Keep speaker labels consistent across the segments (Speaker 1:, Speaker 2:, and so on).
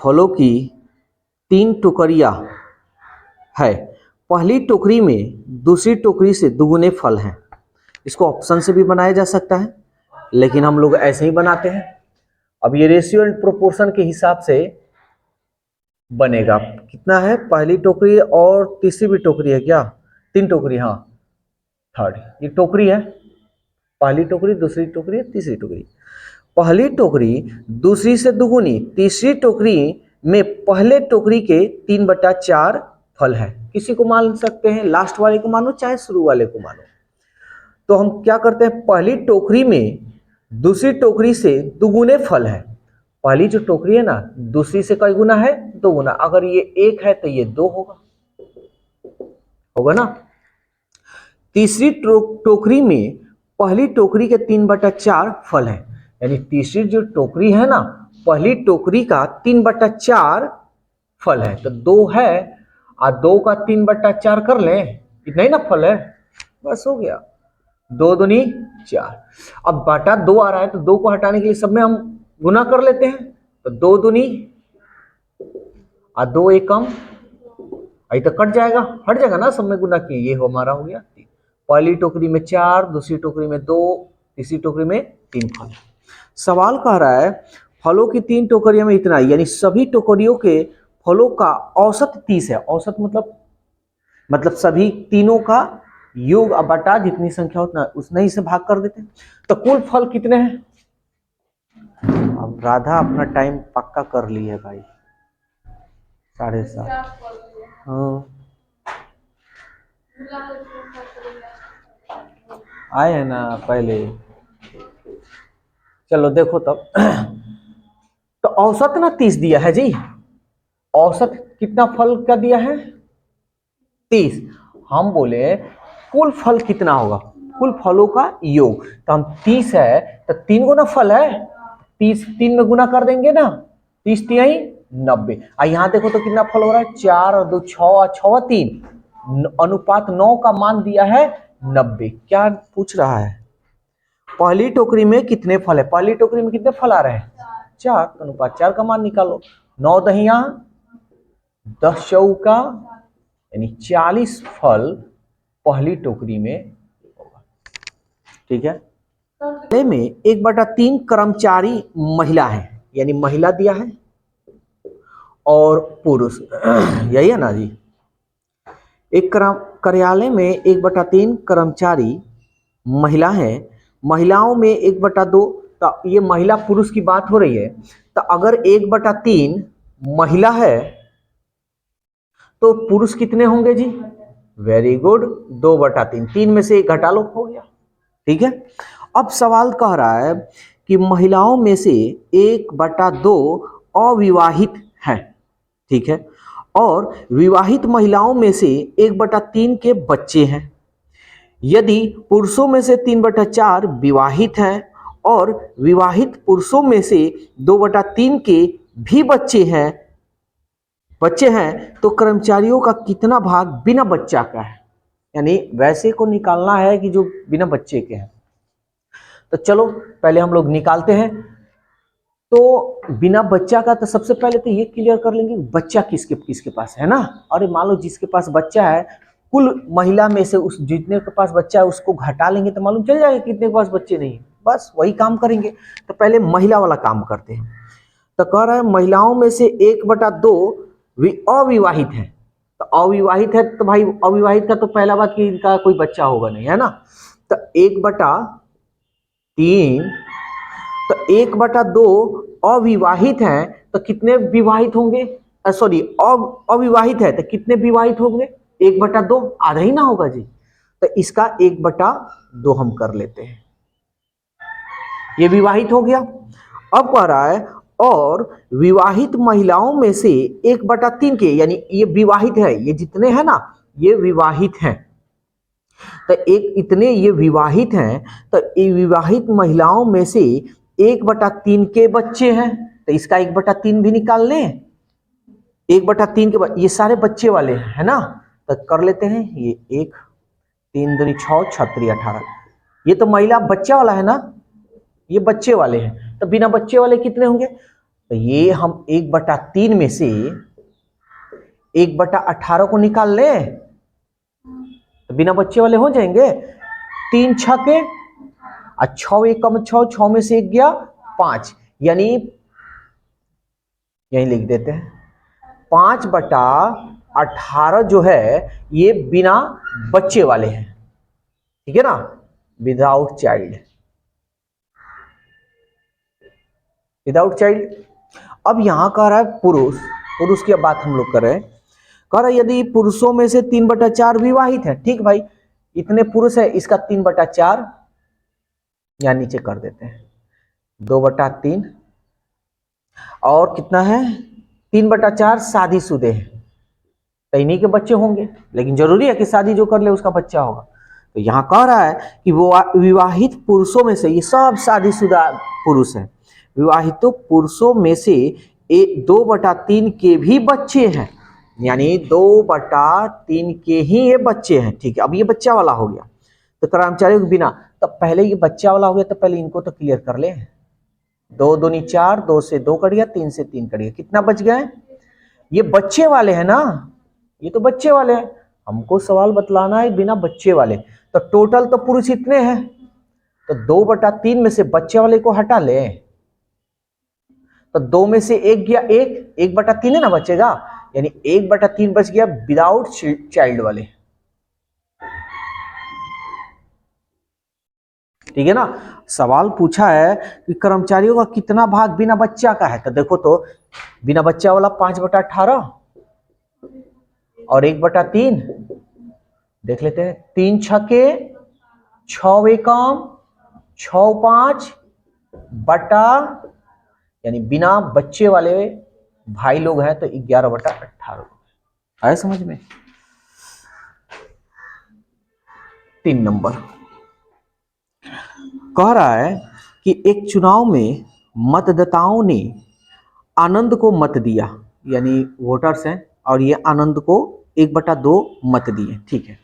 Speaker 1: फलों की 3 टोकरियां है। पहली टोकरी में दूसरी टोकरी से दुगुने फल हैं। इसको ऑप्शन से भी बनाया जा सकता है, लेकिन हम लोग ऐसे ही बनाते हैं। अब ये रेशियो एंड प्रोपोर्शन के हिसाब से बनेगा। कितना है? पहली टोकरी और तीसरी भी टोकरी है क्या? 3 टोकरी, हाँ, थर्ड ये टोकरी है। पहली टोकरी, दूसरी टोकरी, तीसरी टोकरी। पहली टोकरी दूसरी से दुगुनी, तीसरी टोकरी में पहले टोकरी के 3/4 फल है। किसी को मान सकते हैं, लास्ट वाले को मानो चाहे शुरू वाले को मानो। तो हम क्या करते हैं, पहली टोकरी में दूसरी टोकरी से दुगुने फल है। पहली जो टोकरी है ना, दूसरी से कई गुना है? 2 गुना। अगर ये 1 है तो ये 2 होगा ना। तीसरी टोकरी में पहली टोकरी के 3/4 फल है। यानी तीसरी जो टोकरी है ना, पहली टोकरी का 3/4 फल है। तो 2 है और 2 का 3/4 कर ले, इतना ही ना फल है, बस हो गया। 2 दूनी 4। अब बटा 2 आ रहा है तो 2 को हटाने के लिए सब में हम गुना कर लेते हैं। तो 2 दूनी और 2 एकम, अभी तो कट जाएगा, हट जाएगा ना, सब में गुना किए, ये हमारा हो गया 3। पहली टोकरी में 4, दूसरी टोकरी में 2, तीसरी टोकरी में 3 फल। सवाल कह रहा है फलों की 3 टोकरियों में इतना, यानी सभी टोकरियों के फलों का औसत 30 है। औसत मतलब सभी तीनों का योग अब बटा जितनी संख्या उतना उसने ही से भाग कर देते हैं। तो कुल फल कितने हैं? अब राधा अपना टाइम पक्का कर ली है भाई, 7:30। हाँ, आए हैं ना पहले। चलो देखो तब। तो औसत ना 30 दिया है जी। औसत कितना फल का दिया है? 30। हम बोले कुल फल कितना होगा? कुल फलों का योग। तो हम 30 है तो 3 गुना फल है, 30 3 में गुना कर देंगे ना, 30 3 90। यहां देखो तो कितना फल हो रहा है? 4 और 2 6 और 6 3, अनुपात 9 का मान दिया है 90। क्या पूछ रहा है? पहली टोकरी में कितने फल है? पहली टोकरी में कितने फल आ रहे हैं? 4। अनुपात 4 का मान निकालो। 9 दहिया 10 चौका, यानी 40 फल पहली टोकरी में होगा। ठीक है। पहले में 1/3 कर्मचारी महिला है, यानी महिला दिया है और पुरुष यही है ना जी। एक कार्यालय में 1/3 कर्मचारी महिला है, महिलाओं में 1/2। तो ये महिला पुरुष की बात हो रही है। तो अगर 1/3 महिला है तो पुरुष कितने होंगे जी? Very good, 2/3। 3 में से 1 घटा लो, हो गया। ठीक है। अब सवाल कह रहा है कि महिलाओं में से 1/2 अविवाहित है। ठीक है। और विवाहित महिलाओं में से 1/3 के बच्चे हैं। यदि पुरुषों में से 3/4 विवाहित हैं और विवाहित पुरुषों में से 2/3 के भी बच्चे हैं तो कर्मचारियों का कितना भाग बिना बच्चा का है? यानी वैसे को निकालना है कि जो बिना बच्चे के हैं। तो चलो पहले हम लोग निकालते हैं। तो बिना बच्चा का, तो सबसे पहले तो ये क्लियर कर लेंगे बच्चा किसके किसके पास है ना। अरे मान लो जिसके पास बच्चा है, कुल महिला में से उस जितने के पास बच्चा है उसको घटा लेंगे तो मालूम चल जाएगा कितने के पास बच्चे नहीं है। बस वही काम करेंगे। तो पहले महिला वाला काम करते हैं। तो कह रहा है महिलाओं में से 1/2 अविवाहित है। तो अविवाहित है तो भाई अविवाहित का तो पहला बात कि इनका कोई बच्चा होगा नहीं, है ना। तो 1/3, तो 1/2 अविवाहित हैं तो कितने विवाहित होंगे? सॉरी, अविवाहित है तो कितने विवाहित होंगे? 1/2, आधा ही ना होगा जी। तो इसका 1/2 हम कर लेते हैं, ये विवाहित हो गया। अब कह रहा है और विवाहित महिलाओं में से 1/3 के, यानी ये विवाहित है, ये जितने हैं ना ये विवाहित हैं। तो इतने ये विवाहित हैं, तो ये विवाहित महिलाओं में से 1/3 के बच्चे हैं। तो इसका 1/3 भी निकाल लें। 1/3 के ये सारे बच्चे वाले हैं, है ना। तो कर लेते हैं ये 1 3 दूनी 6 6 18। ये तो महिला बच्चा वाला है ना, ये बच्चे वाले हैं। तो बिना बच्चे वाले कितने होंगे? तो ये हम 1/3 में से 1/18 को निकाल लें तो बिना बच्चे वाले हो जाएंगे। 3 छके और 6 एकम 6, 6 में से 1 गया 5, यानी यही लिख देते हैं 5/18 जो है ये बिना बच्चे वाले हैं, ठीक है ना, विदाउट चाइल्ड, विदाउट चाइल्ड। अब यहां कह रहा है पुरुष की बात हम लोग कर रहे हैं, कह रहा है यदि पुरुषों में से 3/4 विवाहित है, ठीक भाई, इतने पुरुष है, इसका 3/4 या नीचे कर देते हैं 2/3, और कितना है 3/4 शादीशुदे हैं, तो इन्हीं के बच्चे होंगे, लेकिन जरूरी है कि शादी जो कर ले उसका बच्चा होगा। तो यहां कह रहा है कि वो विवाहित पुरुषों में से, ये सब शादीशुदा पुरुष हैं, विवाहित पुरुषों में से 2/3 के भी बच्चे हैं, यानी 2/3 के ही ये बच्चे हैं, ठीक है। अब ये बच्चा वाला हो गया, तो कर्मचारियों के बिना, तो पहले ये बच्चा वाला हो गया, तो पहले इनको तो क्लियर कर ले। 2 दूनी 4, 2 से 2 कट गया, 3 से 3 कट गया, कितना बच गया है, ये बच्चे वाले हैं ना, ये तो बच्चे वाले हैं, हमको सवाल बतलाना है बिना बच्चे वाले। तो टोटल तो पुरुष इतने हैं, तो 2/3 में से बच्चे वाले को हटा ले, तो 2 में से 1 गया 1, 1/3 है ना बचेगा, यानी 1/3 बच गया विदाउट चाइल्ड वाले, ठीक है ना। सवाल पूछा है कि कर्मचारियों का कितना भाग बिना बच्चा का है, तो देखो तो बिना बच्चा वाला 5/18 और 1/3 देख लेते हैं, 3 छके 6 एकम 6 5 बटा, यानी बिना बच्चे वाले भाई लोग हैं तो 11/18 आए समझ में। 3 नंबर कह रहा है कि एक चुनाव में मतदाताओं ने आनंद को मत दिया, यानी वोटर्स हैं, और ये आनंद को 1/2 मत दिए, ठीक है।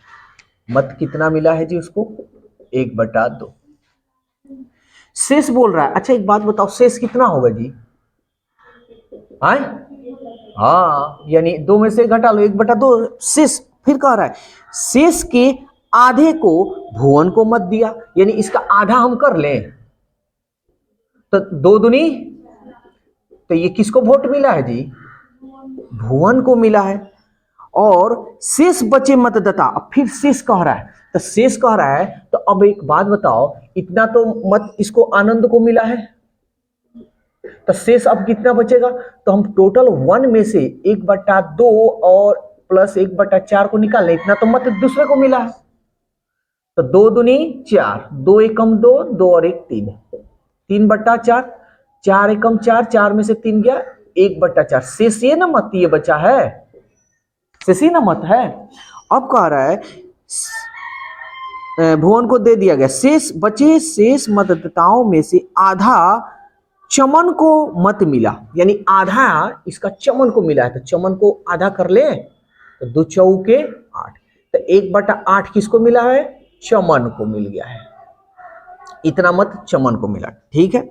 Speaker 1: मत कितना मिला है जी उसको, 1/2। शेष बोल रहा है, अच्छा एक बात बताओ, शेष कितना होगा जी, हाँ, यानी 2 में से घटा लो 1/2 शेष। फिर कह रहा है शेष के आधे को भुवन को मत दिया, यानी इसका आधा हम कर लें, तो 2 दूनी, तो ये किसको वोट मिला है जी, भुवन को मिला है। और शेष बचे मतदाता, अब फिर शेष कह रहा है, तो शेष कह रहा है, तो अब एक बात बताओ, इतना तो मत इसको आनंद को मिला है, तो शेष अब कितना बचेगा, तो हम टोटल 1 में से 1/2 और प्लस 1/4 को निकाल लें, इतना तो मत दूसरे को मिला है, तो 2 दूनी 4, 2 एकम 2, 2 और 1 3, 3/4, 4 एकम 4, 4 में से 3 गया 1/4, शेष ये ना मत ये बचा है, शेष ही ना मत है। अब कह रहा है भुवन को दे दिया गया, शेष बचे शेष मतदाताओं में से आधा चमन को मत मिला, यानी आधा इसका चमन को मिला है, तो चमन को आधा कर ले, तो 2 चौके 8, तो 1/8 किसको मिला है, चमन को मिल गया है, इतना मत चमन को मिला, ठीक है।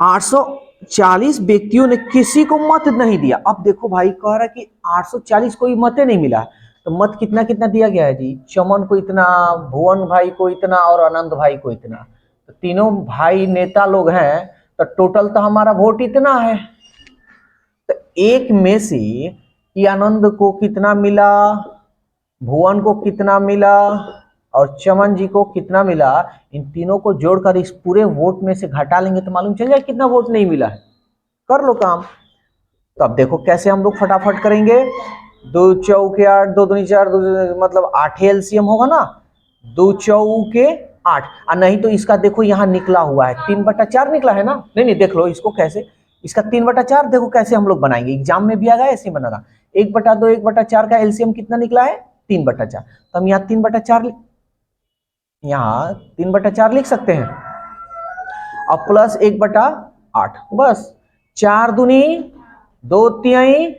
Speaker 1: 840 व्यक्तियों ने किसी को मत नहीं दिया। अब देखो भाई कह रहा है कि 840 को ही मत नहीं मिला, तो मत कितना कितना दिया गया है जी, चमन को इतना, भुवन भाई को इतना और आनंद भाई को इतना, तो तीनों भाई नेता लोग हैं, तो टोटल तो हमारा वोट इतना है, तो 1 में से ये आनंद को कितना मिला, भुवन को कितना मिला और चमन जी को कितना मिला, इन तीनों को जोड़कर इस पूरे वोट में से घटा लेंगे तो मालूम चल जाए कितना वोट नहीं मिला है। कर लो काम। तो अब देखो कैसे हम लोग फटाफट करेंगे, 2 चौके 8, 2 दूनी 4, मतलब 8 एलसीएम होगा ना, 2 चौके 8, और नहीं तो इसका देखो यहाँ निकला हुआ है 3/4 निकला है ना, नहीं देख लो इसको कैसे, इसका 3/4 देखो कैसे हम लोग बनाएंगे, एग्जाम में भी आएगा ऐसे ही बनाना। 1/2 1/4 का एलसीएम कितना निकला है 3/4, तो हम यहाँ 3/4 यहाँ 3/4 लिख सकते हैं, अब प्लस 1/8, बस 4 दूनी 2 तिहाई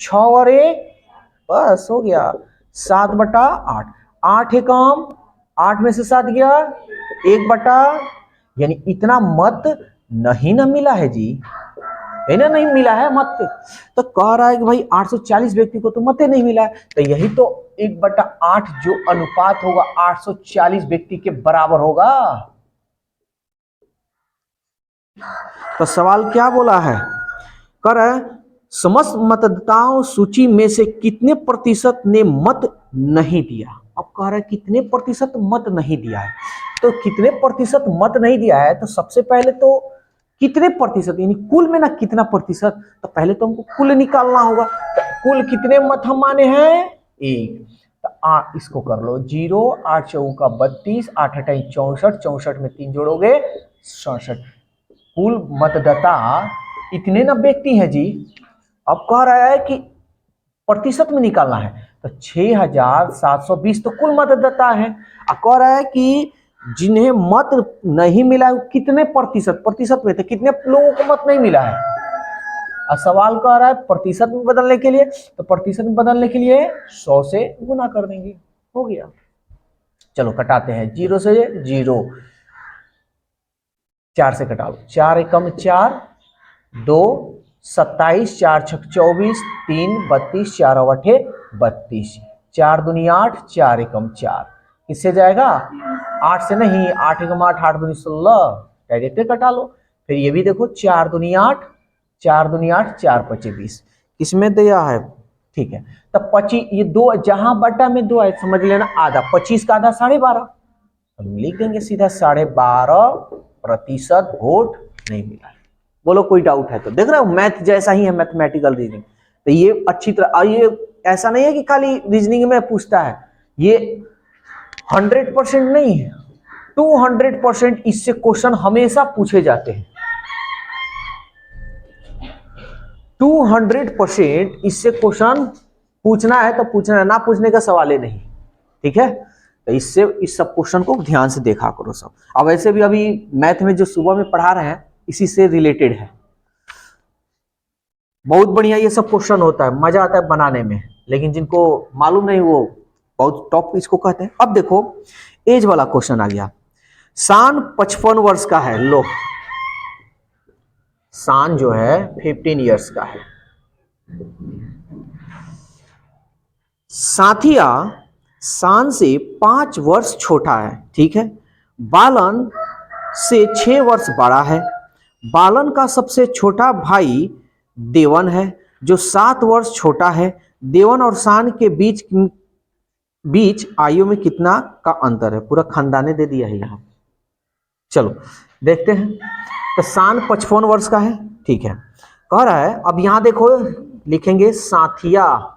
Speaker 1: 6 और 1, बस हो गया 7/8, 8 एकम 8 में से 7 गया 1 बटा, यानी इतना मत नहीं ना मिला है जी, है ना, नहीं मिला है मत। तो कह रहा है कि भाई 840 व्यक्ति को तो मत ही नहीं मिला है, तो यही तो 1/8 जो अनुपात होगा 840 व्यक्ति के बराबर होगा। तो सवाल क्या बोला है, कर समस्त मतदाताओं सूची में से कितने प्रतिशत ने मत नहीं दिया। अब कह रहा है कितने प्रतिशत मत नहीं दिया है, तो कितने प्रतिशत मत नहीं दिया है, तो सबसे पहले तो कितने प्रतिशत यानी कुल में ना कितना प्रतिशत, तो पहले तो हमको कुल निकालना होगा। तो कुल कितने मत हम माने हैं, 1। तो इसको कर लो 0, 8 चौका 32, 8 अठाई 64, 64 में 3 जोड़ोगे 67। कुल मतदाता इतने ना व्यक्ति हैं जी। अब कह रहा है कि प्रतिशत में निकालना है, तो 6720 तो कुल मतदाता है। अब कह रहा है कि जिन्हें मत नहीं मिला है कितने प्रतिशत, प्रतिशत में तो कितने लोगों को मत नहीं मिला है। अब सवाल कह रहा है प्रतिशत में बदलने के लिए, तो प्रतिशत में बदलने के लिए 100 से गुना कर देंगे, हो गया। चलो कटाते हैं, 0 से 0, 4 से कटा लो, 4 एकम 4, 2 27, 4 छक 24, 3 32, 4 अठे 32, 4 दूनी 8, 4 एकम 4, किससे जाएगा 8 से नहीं, 8 एकम 8, 8 दूनी 16, डायरेक्ट कटा लो। फिर ये भी देखो 4 दूनी 8, 4 दूनी 8, 4 पचे 20, किसमें दिया है, ठीक है। तब 25, ये 2 जहां बटा में 2 है समझ लेना आधा, 25 का आधा 12.5, हम लिख देंगे सीधा 12.5% वोट नहीं मिला है। बोलो कोई डाउट है तो, देख रहे हो मैथ जैसा ही है, मैथमेटिकल रीजनिंग। तो ये अच्छी तरह, ये ऐसा नहीं है कि खाली रीजनिंग में पूछता है, ये 100% नहीं है, 200% इससे क्वेश्चन हमेशा पूछे जाते हैं। 200% इससे क्वेश्चन पूछना है तो पूछना है, ना पूछने का सवाल ही नहीं, ठीक है। तो इससे इस सब क्वेश्चन को ध्यान से देखा करो सब। अब ऐसे भी अभी मैथ में जो सुबह में पढ़ा रहे हैं इसी से रिलेटेड है, बहुत बढ़िया ये सब क्वेश्चन होता है, मजा आता है बनाने में, लेकिन जिनको मालूम नहीं वो बहुत टॉप इसको कहते हैं। अब देखो एज वाला क्वेश्चन आ गया, शान 55 वर्ष का है, लो शान जो है 15 इयर्स का है, साथिया शान से 5 वर्ष छोटा है, ठीक है। बालन से 6 वर्ष बड़ा है। बालन का सबसे छोटा भाई देवन है जो 7 वर्ष छोटा है। देवन और शान के बीच आयु में कितना का अंतर है, पूरा खानदाने दे दिया है यहाँ। चलो देखते हैं, तो शान 55 वर्ष का है, ठीक है। कह रहा है अब यहां देखो लिखेंगे साथिया,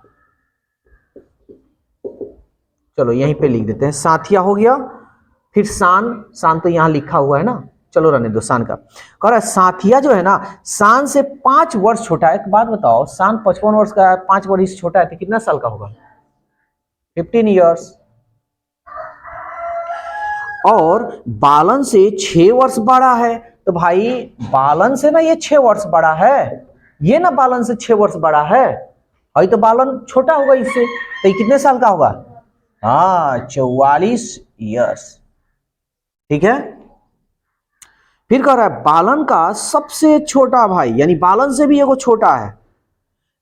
Speaker 1: चलो यहीं पे लिख देते हैं साथिया हो गया। फिर शान तो यहां लिखा हुआ है ना, चलो रहने दो शान का। कह रहा है साथिया जो है ना शान से 5 वर्ष छोटा है। एक बात बताओ, शान 55 वर्ष का है, 5 वर्ष छोटा है तो कितना साल का होगा, 15 इयर्स। और बालन से 6 वर्ष बड़ा है, तो भाई बालन से ना ये 6 वर्ष बड़ा है, ये ना बालन से 6 वर्ष बड़ा है, और तो बालन छोटा होगा इससे, तो ये कितने साल का होगा, हाँ 44 इयर्स, ठीक है। फिर कह रहा है बालन का सबसे छोटा भाई, यानी बालन से भी एगो छोटा है,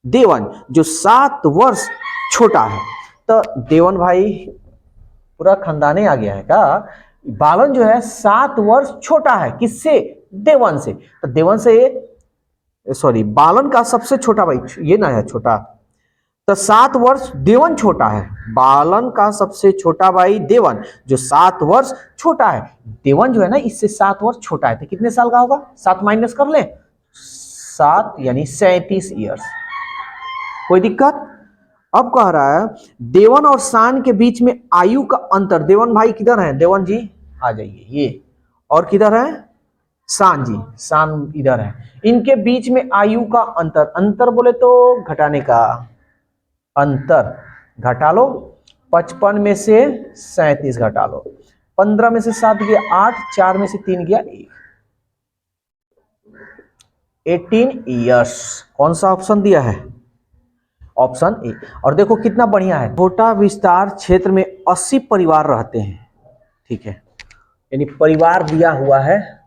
Speaker 1: देवन जो 7 वर्ष छोटा है। तो देवन भाई पूरा खानदाने आ गया है का, बालन जो है 7 वर्ष छोटा है किससे, देवन से। तो देवन से सॉरी बालन का सबसे छोटा भाई ये ना है छोटा, तो 7 वर्ष देवन छोटा है। बालन का सबसे छोटा भाई देवन जो 7 वर्ष छोटा है, देवन जो है ना इससे 7 वर्ष छोटा है, तो कितने साल का होगा, 7 माइनस कर ले, 7 यानी 37 इयर्स, कोई दिक्कत। अब कह रहा है देवन और शान के बीच में आयु का अंतर, देवन भाई किधर है, देवन जी आ जाइए ये, और किधर है शान जी, शान इधर है, इनके बीच में आयु का अंतर, अंतर बोले तो घटाने का, अंतर घटा लो, 55 में से 37 घटा लो, 15 में से 7 गया 8, 4 में से 3 गया 1, 18 इयर्स। कौन सा ऑप्शन दिया है, ऑप्शन ए। और देखो कितना बढ़िया है, छोटा विस्तार क्षेत्र में 80 परिवार रहते हैं, ठीक है, यानी परिवार दिया हुआ है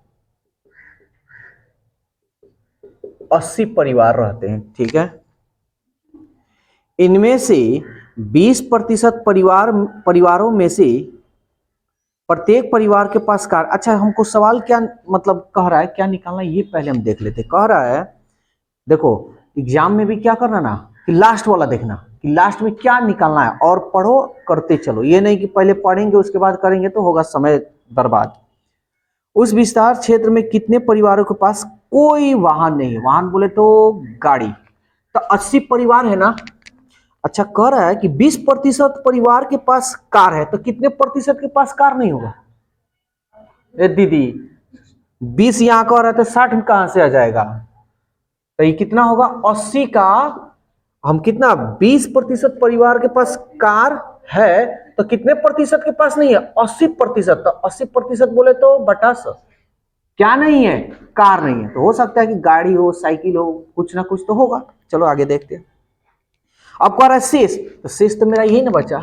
Speaker 1: 80 परिवार रहते हैं, ठीक है। इनमें से 20% परिवारों में से प्रत्येक परिवार के पास कार। अच्छा, हमको सवाल क्या मतलब कह रहा है, क्या निकालना है, ये पहले हम देख लेते। कह रहा है देखो एग्जाम में भी क्या करना ना कि लास्ट वाला देखना कि लास्ट में क्या निकालना है, और पढ़ो करते चलो, ये नहीं कि पहले पढ़ेंगे उसके बाद करेंगे तो होगा समय बर्बाद। उस विस्तार क्षेत्र में कितने परिवारों के पास कोई वाहन नहीं है? वाहन बोले तो गाड़ी। तो 80 परिवार है ना। अच्छा, कह रहा है कि 20% परिवार के पास कार है, तो कितने प्रतिशत के पास कार नहीं होगा? ए दीदी, 20 यहां कह रहा है तो 60 कहां से आ जाएगा? तो ये कितना होगा? 80 का हम कितना 20% परिवार के पास कार है, तो कितने प्रतिशत के पास नहीं है? 80%। तो 80% बोले तो बटा 100 क्या नहीं है? कार नहीं है। तो हो सकता है कि गाड़ी हो, साइकिल हो, कुछ ना कुछ तो होगा। चलो आगे देखते हैं। अब कह रहा है शेष, तो शेष तो मेरा यही ना बचा।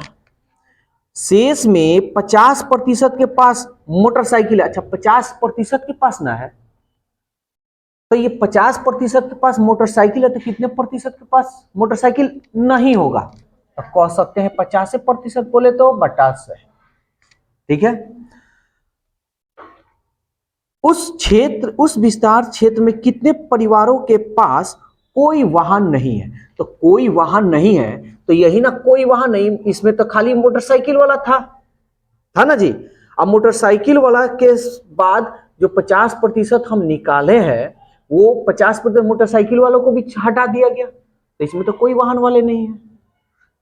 Speaker 1: शेष में 50% के पास मोटरसाइकिल है। अच्छा, 50% के पास ना है, तो ये 50% के पास मोटरसाइकिल है, तो कितने प्रतिशत के पास मोटरसाइकिल नहीं होगा? तो कह सकते हैं 50% बोले तो बटा 100, ठीक है। उस विस्तार क्षेत्र में कितने परिवारों के पास कोई वाहन नहीं है? तो कोई वाहन नहीं है, तो यही ना कोई वाहन नहीं, इसमें तो खाली मोटरसाइकिल वाला था ना जी। अब मोटरसाइकिल वाला के बाद जो 50% हम निकाले हैं, वो 50% मोटरसाइकिल वालों को भी हटा दिया गया, तो इसमें तो कोई वाहन वाले नहीं है।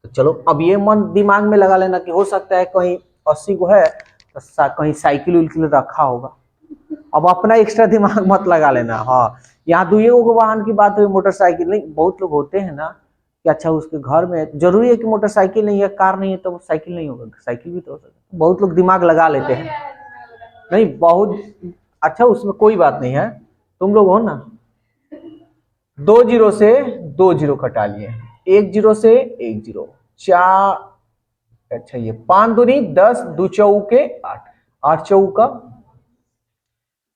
Speaker 1: तो चलो अब ये मन दिमाग में लगा लेना कि हो सकता है कहीं 80 को है तो कहीं साइकिल उइकिल रखा होगा। अब अपना एक्स्ट्रा दिमाग मत लगा लेना। हाँ, यहाँ दुए को वाहन की बात हुई, मोटरसाइकिल नहीं। बहुत लोग होते हैं ना कि अच्छा उसके घर में जरूरी है कि मोटरसाइकिल नहीं है, कार नहीं है तो साइकिल नहीं होगा, साइकिल भी तो हो सकता है। बहुत लोग दिमाग लगा लेते हैं। नहीं बहुत अच्छा, उसमें कोई बात नहीं है। तुम लोग हो ना, 2 जीरो से 2 जीरो कटा लिए, 1 जीरो से 1 जीरो, 4, अच्छा ये 5 दूनी 10, 2 चौके 8, 8 चौका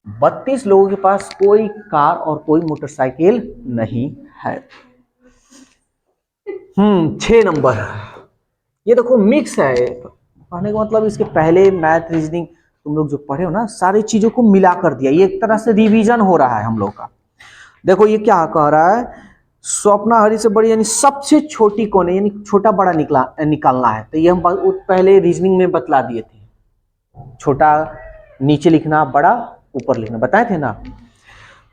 Speaker 1: 32 लोगों के पास कोई कार और कोई मोटरसाइकिल नहीं है। 6 नंबर, ये देखो मिक्स है। कहने का मतलब इसके पहले मैथ रीजनिंग तुम लोग जो पढ़े हो ना, सारी चीजों को मिला कर दिया, ये एक तरह से रिवीजन हो रहा है हम लोग का। देखो ये क्या कह रहा है, स्वप्ना हरी से बड़ी यानी सबसे छोटी कौन है, यानी छोटा बड़ा निकालना है। तो ये हम पहले रीजनिंग में बतला दिए थे, छोटा नीचे लिखना, बड़ा ऊपर लिखना, बताए थे ना।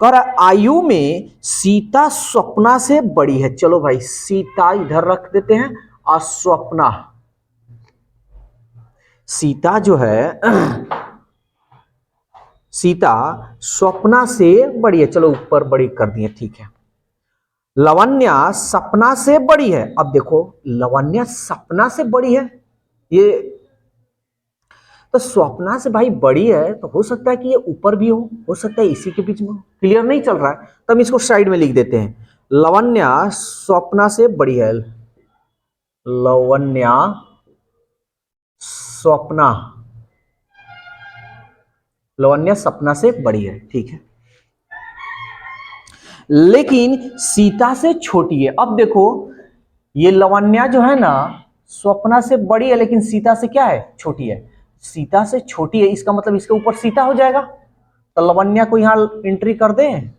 Speaker 1: कह रहा आयु में सीता स्वप्ना से बड़ी है। चलो भाई सीता इधर रख देते हैं, और स्वप्ना, सीता जो है सीता स्वप्ना से बड़ी है। चलो ऊपर बड़ी कर दिए, ठीक है। लवन्या सपना से बड़ी है। अब देखो लवन्या सपना से बड़ी है, ये तो स्वप्ना से भाई बड़ी है, तो हो सकता है कि ये ऊपर भी हो सकता है इसी के बीच में हो। क्लियर नहीं चल रहा है तो हम इसको साइड में लिख देते हैं। लवन्या स्वप्ना से बड़ी है, लवन्या स्वप्ना, लवन्या सपना से बड़ी है, ठीक है, लेकिन सीता से छोटी है। अब देखो ये लवन्या जो है ना स्वप्ना से बड़ी है, लेकिन सीता से क्या है? छोटी है। सीता से छोटी है, इसका मतलब इसके ऊपर सीता हो जाएगा। तो लवन्या को यहां एंट्री कर दें।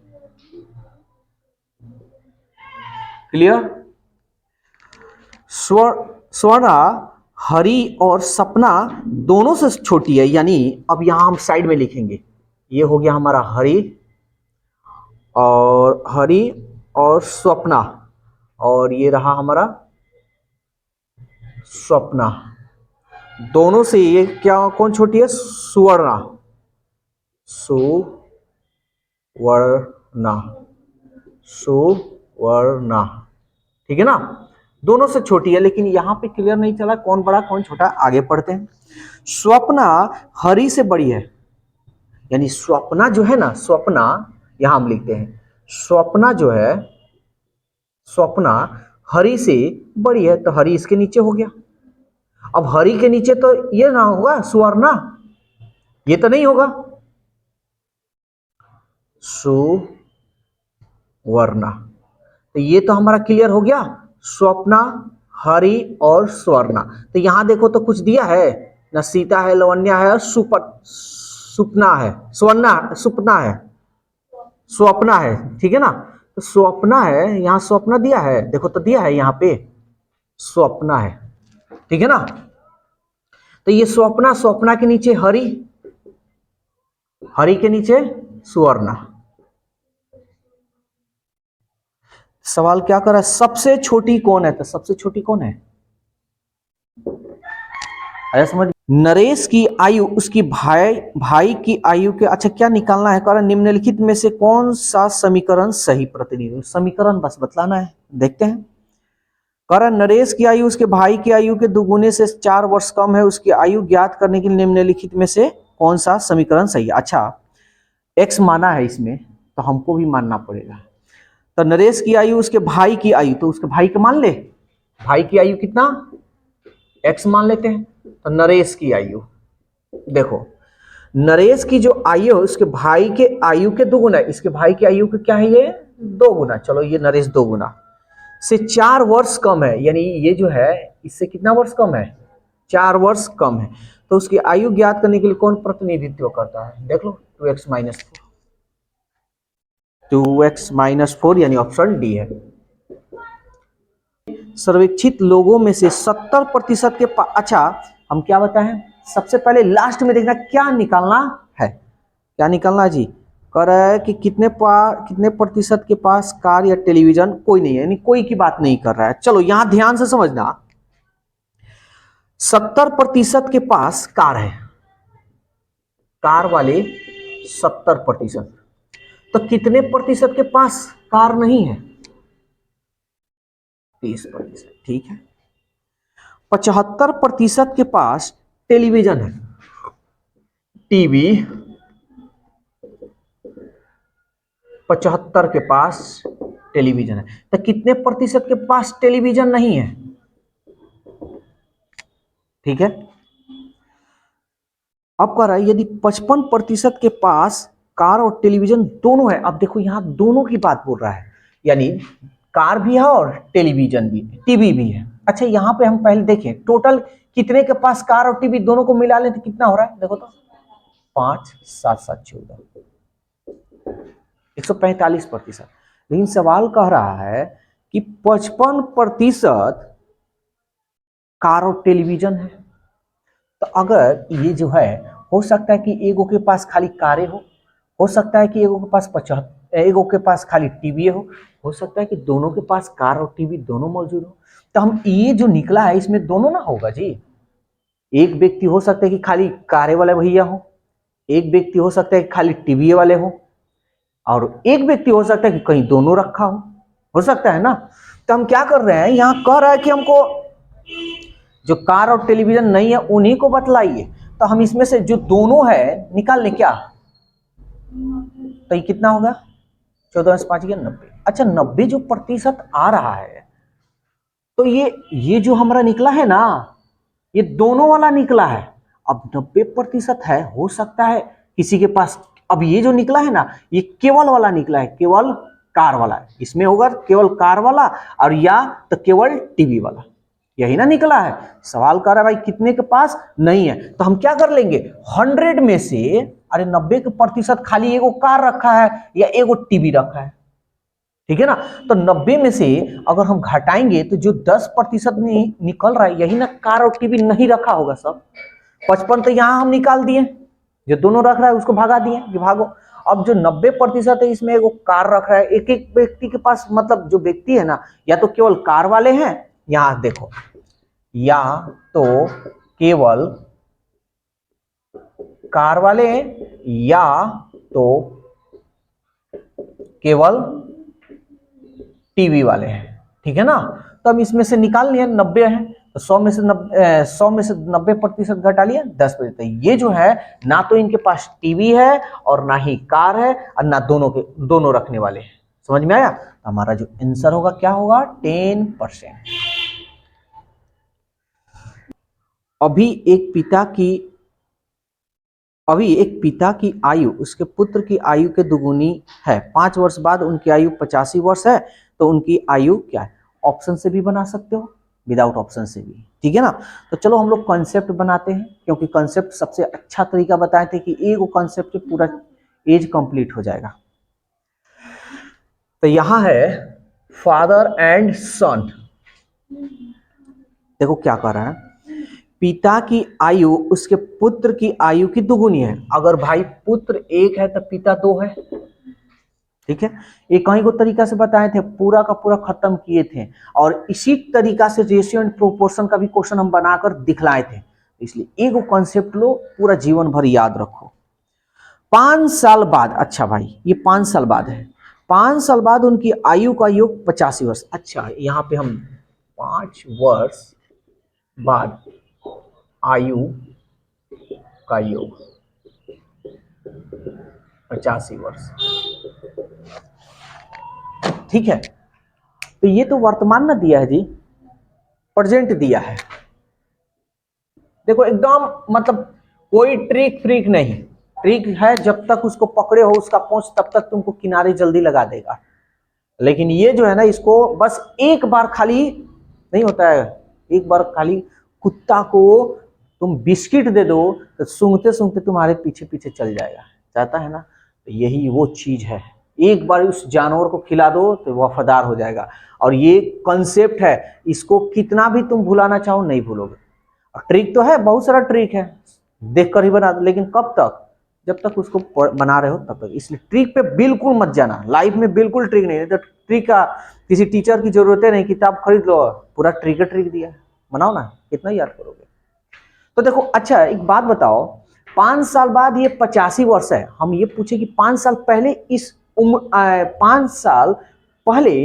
Speaker 1: क्लियर? स्वर्णा हरि और सपना दोनों से छोटी है, यानी अब यहां हम साइड में लिखेंगे, ये हो गया हमारा हरि और स्वप्ना, और ये रहा हमारा स्वप्ना। दोनों से ये क्या कौन छोटी है? सुवर्णा, सुवर्णा, सुवर्णा, ठीक है ना। दोनों से छोटी है, लेकिन यहां पे क्लियर नहीं चला कौन बड़ा कौन छोटा। आगे पढ़ते हैं। स्वप्ना हरि से बड़ी है, यानी स्वप्ना जो है ना, स्वप्ना यहां हम लिखते हैं, स्वप्ना जो है, स्वप्ना हरि से बड़ी है, तो हरि इसके नीचे हो गया। अब हरि के नीचे तो ये ना होगा सुवर्णा, ये तो नहीं होगा। वर्णा। तो ये तो हमारा क्लियर हो गया, स्वप्ना, हरि और स्वर्णा। तो यहां देखो तो कुछ दिया है ना, सीता है, लवण्या है और सुपना है, सुपना है, स्वप्ना है, ठीक है ना। तो स्वप्ना है, यहाँ स्वप्ना दिया है, देखो तो दिया है यहाँ पे स्वप्ना है, ठीक है ना। तो ये स्वप्ना, स्वप्ना के नीचे हरि, हरि के नीचे सुवर्णा। सवाल क्या कर रहा है, सबसे छोटी कौन है, तो सबसे छोटी कौन है, अरे समझ। नरेश की आयु उसकी भाई की आयु के, अच्छा क्या निकालना है, कारण निम्नलिखित में से कौन सा समीकरण सही प्रतिनिधि, समीकरण बस बतलाना है, देखते हैं। कारण नरेश की आयु उसके भाई की आयु के दुगुने से 4 वर्ष कम है, उसकी आयु ज्ञात करने के लिए निम्नलिखित में से कौन सा समीकरण सही है। अच्छा x माना है इसमें, तो हमको भी मानना पड़ेगा। तो नरेश की आयु उसके भाई की आयु, तो उसके भाई का मान ले, भाई की आयु कितना, x मान लेते हैं। तो नरेश की आयु, देखो नरेश की जो आयु है उसके भाई के आयु के 2 गुना, इसके भाई की आयु के क्या है, ये 2 गुना, चलो ये नरेश 2 गुना से 4 वर्ष कम है, यानी ये जो है इससे कितना वर्ष कम है, 4 वर्ष कम है। तो उसकी आयु ज्ञात करने के लिए कौन प्रतिनिधित्व करता है, देख लो 2x माइनस 4, यानी ऑप्शन डी है। सर्वेक्षित लोगों में से 70% के अच्छा हम क्या बताएं, सबसे पहले लास्ट में देखना क्या निकालना है, क्या निकालना है जी, कह रहा है कि कितने प्रतिशत के पास कार या टेलीविजन, कोई नहीं है, यानी कोई की बात नहीं कर रहा है। चलो यहां ध्यान से समझना, 70% के पास कार है, कार वाले 70%, तो कितने प्रतिशत के पास कार नहीं है, 30%, ठीक है। 75% के पास टेलीविजन है, टीवी 75 के पास टेलीविजन है, तो कितने प्रतिशत के पास टेलीविजन नहीं है, ठीक है। अब कह रहा है यदि 55% के पास कार और टेलीविजन दोनों है, अब देखो यहां दोनों की बात बोल रहा है, यानी कार भी है और टेलीविजन भी, टीवी भी है। अच्छा यहां पे हम पहले देखें टोटल कितने के पास कार और टीवी दोनों को मिला लें तो कितना हो रहा है, देखो तो 5 7 7 14, 145%। लेकिन सवाल कह रहा है कि 55% कार और टेलीविजन है, तो अगर ये जो है, हो सकता है कि एगो के पास खाली कारें हो सकता है कि एगो के पास 75, एगो के पास खाली टीवी हो सकता है कि दोनों के पास कार और टीवी दोनों मौजूद हो। तो हम ये जो निकला है इसमें दोनों ना होगा जी, एक व्यक्ति हो सकता है कि खाली कारें वाले भैया हो, एक व्यक्ति हो सकता है कि खाली टीवी वाले हो, और एक व्यक्ति हो सकता है कि कहीं दोनों रखा हो सकता है ना। तो हम क्या कर रहे हैं, यहां कह रहा है कि हमको जो कार और टेलीविजन नहीं है उन्हीं को बतलाइए, तो हम इसमें से जो दोनों है निकाल लें क्या, तो ये कितना होगा, 14 से 5 90। अच्छा 90 जो प्रतिशत आ रहा है, तो ये जो हमारा निकला है ना, ये दोनों वाला निकला है। अब 90% है, हो सकता है किसी के पास, अब ये जो निकला है ना ये केवल वाला निकला है, केवल कार वाला, इसमें होगा केवल कार वाला, और या तो केवल टीवी वाला, यही ना निकला है। सवाल कर रहा है भाई कितने के पास नहीं है, तो हम क्या कर लेंगे, 100 में से अरे 90% खाली एगो कार रखा है या एगो टीवी रखा है, ठीक है ना। तो 90 में से अगर हम घटाएंगे तो जो 10% निकल रहा है यही ना कार और टीवी नहीं रखा होगा सब। 55 तो यहां हम निकाल दिए, जो दोनों रख रहा है उसको भगा दिए कि भागो। अब जो 90% है इसमें एगो कार रख रहा है, एक एक व्यक्ति के पास, मतलब जो व्यक्ति है ना या तो केवल कार वाले हैं, यहां देखो या तो केवल कार वाले या तो केवल टीवी वाले हैं, ठीक है ना। तो अब इसमें से निकाल लिया 90 है, तो 100 में से 90% घटा लिया 10%। ये जो है ना तो इनके पास टीवी है और ना ही कार है और ना दोनों रखने वाले हैं। समझ में आया, हमारा जो आंसर होगा क्या होगा, 10%। अभी एक पिता की अभी एक पिता की आयु उसके पुत्र की आयु के दुगुनी है, 5 वर्ष बाद उनकी आयु 85 वर्ष है, तो उनकी आयु क्या है? ऑप्शन से भी बना सकते हो, विदाउट ऑप्शन से भी, ठीक है ना। तो चलो हम लोग कॉन्सेप्ट बनाते हैं, क्योंकि कॉन्सेप्ट सबसे अच्छा तरीका बताए थे कि एक कॉन्सेप्ट पूरा एज कंप्लीट हो जाएगा। तो यहां है फादर एंड सन, देखो क्या कर रहा है, पिता की आयु उसके पुत्र की आयु की दुगुनी है। अगर भाई पुत्र एक है तो पिता दो है, ठीक है। ये कहीं को तरीका से बताए थे, पूरा का पूरा खत्म किए थे, और इसी तरीका से रेशियो एंड प्रोपोर्शन का भी क्वेश्चन हम बनाकर दिखलाए थे। इसलिए एक कॉन्सेप्ट लो, पूरा जीवन भर याद रखो। 5 साल बाद, अच्छा भाई ये 5 साल बाद है, 5 साल बाद उनकी आयु का योग 85 वर्ष। अच्छा यहां पे हम 5 वर्ष बाद आयु का योग 85 वर्ष, ठीक है। तो ये तो वर्तमान में दिया है जी, प्रेजेंट दिया है। देखो एकदम मतलब कोई ट्रिक फ्रिक नहीं, ट्रिक है जब तक उसको पकड़े हो उसका पहुंच तब तक तुमको किनारे जल्दी लगा देगा। लेकिन ये जो है ना, इसको बस एक बार खाली नहीं होता है, एक बार खाली कुत्ता को तुम बिस्किट दे दो तो सूंघते सूंघते तुम्हारे पीछे पीछे चल जाएगा, चाहता है ना। तो यही वो चीज है, एक बार उस जानवर को खिला दो तो वफादार हो जाएगा। और ये कॉन्सेप्ट है, इसको कितना भी तुम भुलाना चाहो नहीं भूलोगे। ट्रिक तो है, बहुत सारा ट्रिक है, देख कर ही बना दो, लेकिन कब तक? जब तक उसको बना रहे हो तब तक। इसलिए ट्रिक पे बिल्कुल मत जाना, लाइफ में बिल्कुल ट्रिक नहीं। तो ट्रिक का किसी टीचर की जरूरत है नहीं, किताब खरीद लो, पूरा ट्रिक दिया है, बनाओ ना, कितना याद करोगे। तो देखो अच्छा एक बात बताओ, 5 साल बाद ये 85 वर्ष है, हम ये पूछे कि 5 साल पहले इस उम्र 5 साल पहले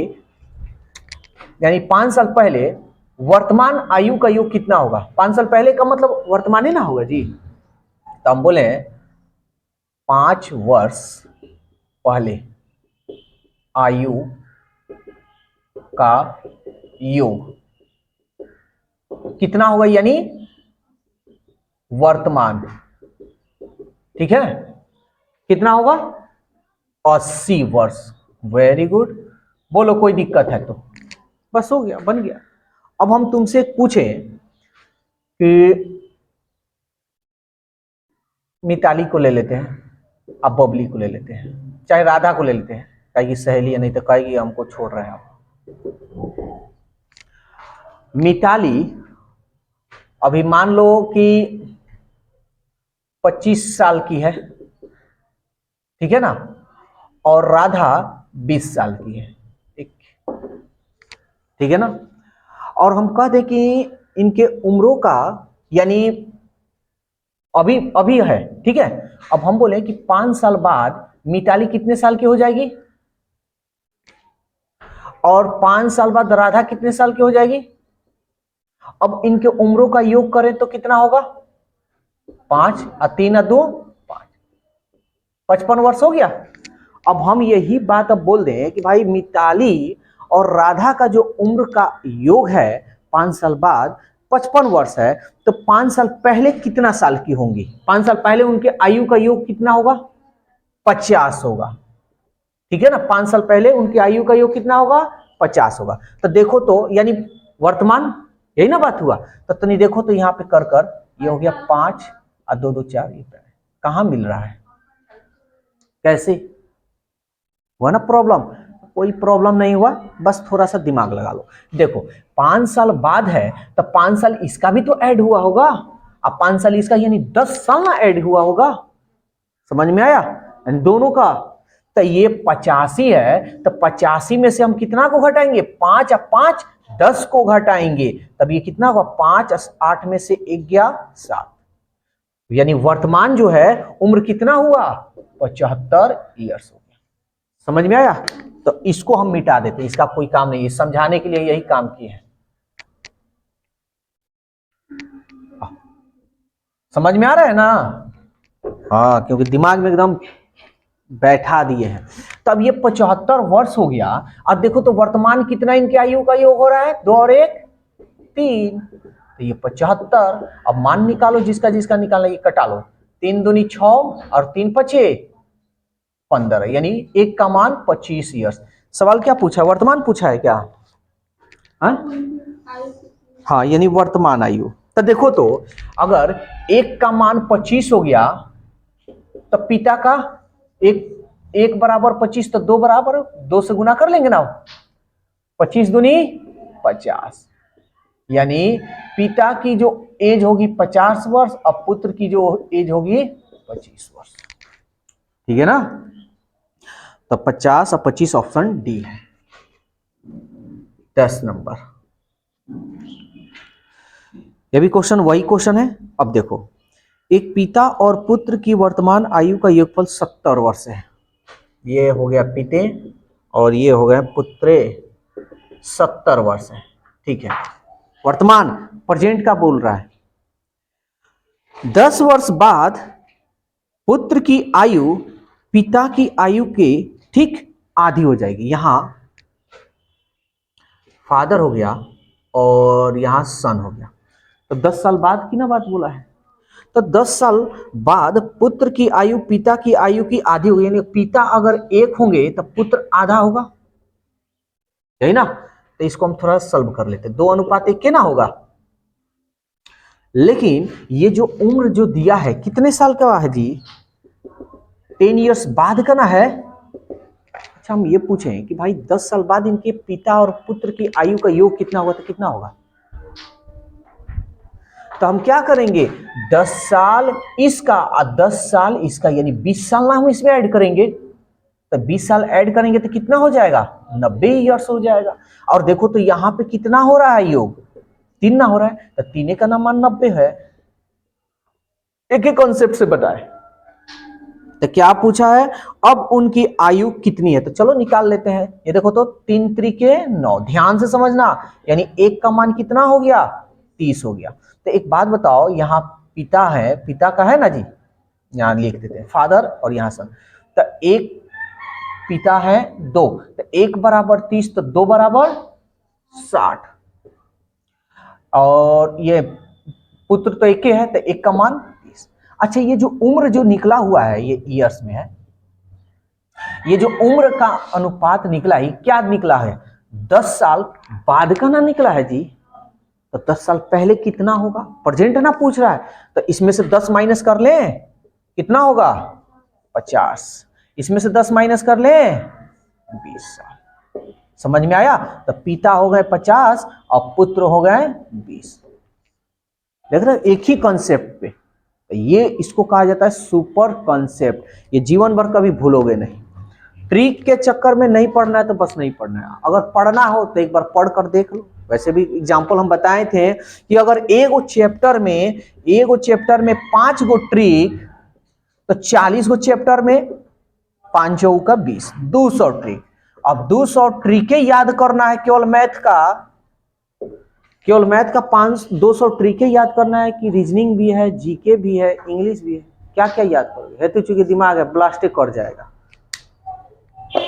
Speaker 1: यानी 5 साल पहले वर्तमान आयु का योग कितना होगा? 5 साल पहले का मतलब वर्तमान ही ना होगा जी। तो हम बोले 5 वर्ष पहले आयु का योग कितना होगा, यानी वर्तमान, ठीक है, कितना होगा? 80 वर्ष। वेरी गुड, बोलो कोई दिक्कत है तो? बस हो गया, बन गया। अब हम तुमसे पूछे कि मिताली को ले लेते हैं, अब बबली को ले लेते हैं, चाहे राधा को ले लेते हैं, कहेगी सहेली है, नहीं तो कहेगी हमको छोड़ रहे हैं आप। मिताली अभी मान लो कि 25 साल की है, ठीक है ना, और राधा 20 साल की है, ठीक है ना। और हम कह दें कि इनके उम्रों का यानी अभी अभी है, ठीक है। अब हम बोले कि 5 साल बाद मिताली कितने साल की हो जाएगी, और 5 साल बाद राधा कितने साल की हो जाएगी। अब इनके उम्रों का योग करें तो कितना होगा? 5 और 3 और 2 5, 55 वर्ष हो गया। अब हम यही बात अब बोल दें कि भाई मिताली और राधा का जो उम्र का योग है 5 साल बाद 55 वर्ष है, तो 5 साल पहले कितना साल की होंगी? 5 साल पहले उनके आयु का योग कितना होगा? 50 होगा, ठीक है ना। 5 साल पहले उनकी आयु का योग कितना होगा? 50 होगा। तो देखो तो यानी वर्तमान, यही ना बात हुआ। तो तनी देखो तो यहाँ पे कर कर ये हो गया 5 और 2 2 4, ये कहाँ मिल रहा है, कैसे हुआ ना प्रॉब्लम? कोई प्रॉब्लम नहीं हुआ, बस थोड़ा सा दिमाग लगा लो। देखो 5 साल बाद है तो 5 साल इसका भी तो ऐड हुआ होगा, अब 5 साल इसका यानी 10 साल ना ऐड हुआ होगा, समझ में आया? दोनों का। तो ये 85 है, तो 85 में से हम कितना को घटाएंगे? 5 और 5 10 को घटाएंगे, तब ये कितना होगा? 5 और 8 में से 1 गया 7, यानी वर्तमान जो है उम्र कितना हुआ? 75 ईयर्स हो गया। समझ में आया? तो इसको हम मिटा देते, इसका कोई काम नहीं है, समझाने के लिए यही काम किए हैं। समझ में आ रहा है ना? हाँ, क्योंकि दिमाग में एकदम बैठा दिए हैं। तब ये 75 वर्ष हो गया, और देखो तो वर्तमान कितना इनके आयु का योग हो रहा है? 2 और 1 3, तो ये 75। अब मान निकालो, जिसका जिसका निकालना, ये कटा लो, 3 दूनी 6 और 3 पचे 15, यानी एक का मान 25 ईयर्स। सवाल क्या पूछा, वर्तमान पूछा है क्या? हाँ, यानी वर्तमान आयु। तो देखो, तो अगर एक का मान 25 हो गया तो पिता का एक बराबर 25, तो 2 बराबर 2 से गुना कर लेंगे ना, 25 दूनी 50, यानी पिता की जो एज होगी 50 वर्ष और पुत्र की जो एज होगी 25 वर्ष। ठीक है ना? तो 50 और 25 ऑप्शन डी है 10 नंबर। ये भी क्वेश्चन वही क्वेश्चन है। अब देखो, एक पिता और पुत्र की वर्तमान आयु का योगफल 70 वर्ष है। ये हो गया पिते और ये हो गया पुत्रे, 70 वर्ष है। ठीक है, वर्तमान प्रेजेंट का बोल रहा है। 10 वर्ष बाद पुत्र की आयु पिता की आयु के ठीक आधी हो जाएगी। यहां फादर हो गया और यहां सन हो गया, तो 10 साल बाद की ना बात बोला है। तो 10 साल बाद पुत्र की आयु पिता की आयु की आधी होगी, यानी पिता अगर 1 होंगे तो पुत्र आधा होगा, यही ना? तो इसको हम थोड़ा सॉल्व कर लेते हैं। 2:1 के ना होगा, लेकिन ये जो उम्र जो दिया है कितने साल का है जी? 10 ईयर्स बाद का ना है। अच्छा, हम ये पूछें कि भाई 10 साल बाद इनके पिता और पुत्र की आयु का योग कितना होगा, तो कितना होगा? तो हम क्या करेंगे, 10 साल इसका और 10 साल इसका, यानी 20 साल ना हम इसमें ऐड करेंगे। तो 20 साल ऐड करेंगे तो कितना हो जाएगा? 90 ईयर्स हो जाएगा। और देखो तो यहां पे कितना हो रहा है योग? 3 ना हो रहा है, तो 3 का नाम 90 है। एक ही कॉन्सेप्ट से बताए। तो क्या पूछा है, अब उनकी आयु कितनी है? तो चलो निकाल लेते हैं। ये देखो तो 3 त्रिके 9, ध्यान से समझना, यानी 1 का मान कितना हो गया? 30 हो गया। तो एक बात बताओ, यहाँ पिता है, पिता का है ना जी, यहां लिख देते हैं फादर और यहां सन। तो एक पिता है 2, तो 1 बराबर 30, तो 2 बराबर 60, और ये पुत्र तो 1 है, तो 1 का मान 30। अच्छा, ये जो उम्र जो निकला हुआ है ये ईयर्स में है, ये जो उम्र का अनुपात निकला है क्या निकला है? 10 साल बाद का ना निकला है जी। तो 10 साल पहले कितना होगा? प्रेजेंट ना पूछ रहा है, तो इसमें से 10 माइनस कर ले, कितना होगा? 50। इसमें से 10 माइनस कर ले, 20 साल। समझ में आया? तो पिता हो गए 50 और पुत्र हो गए 20। देख रहे, एक ही कॉन्सेप्ट पे। ये इसको कहा जाता है सुपर कॉन्सेप्ट। ये जीवन भर कभी भूलोगे नहीं। ट्रिक के चक्कर में नहीं पढ़ना है तो बस नहीं पढ़ना है, अगर पढ़ना हो तो एक बार पढ़ कर देख लो। वैसे भी एग्जाम्पल हम बताए थे कि अगर एक चैप्टर में 5 गो ट्रिक, तो 40 गो चैप्टर में 5 चौका 20, 200 ट्रिक। अब 200 ट्रिके याद करना है केवल मैथ का, 200 ट्रिके याद करना है कि रीजनिंग भी है, जीके भी है, इंग्लिश भी है। क्या क्या याद करोगे? है तो चूंकि दिमाग है, ब्लास्टिक कर जाएगा।